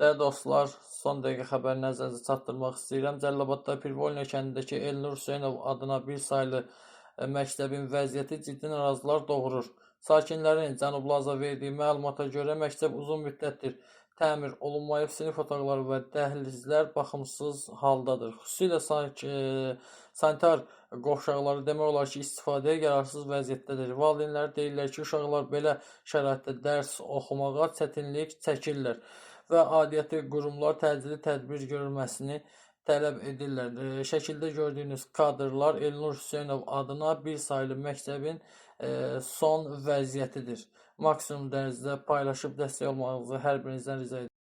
Dəyərli dostlar, son dəqiqə xəbəri nəzərinizə çatdırmaq istəyirəm. Cəlilabadda Pirvolina kəndindəki Elnur Hüseynov adına bir saylı məktəbin vəziyyəti ciddi narazılar doğurur. Sakinlərin Cənublaza verdiyi məlumata görə məktəb uzun müddətdir təmir olunmayıb, sinif otaqları və dəhlizlər baxımsız haldadır. Xüsusilə sanitar qovşaqları demək olar ki, istifadəyə yararsız vəziyyətdədir. Valideynlər deyirlər ki, uşaqlar belə şəraitdə dərs oxumağa çətinlik çəkirlər və aidiyyəti qurumlar təcili tədbir görülməsini tələb edirlər. Şəkildə gördüyünüz kadrlar Elnur Hüseynov adına bir saylı məktəbin son vəziyyətidir. Maksimum dərəcədə paylaşıb dəstək olmağınızı hər birinizdən rica edirəm.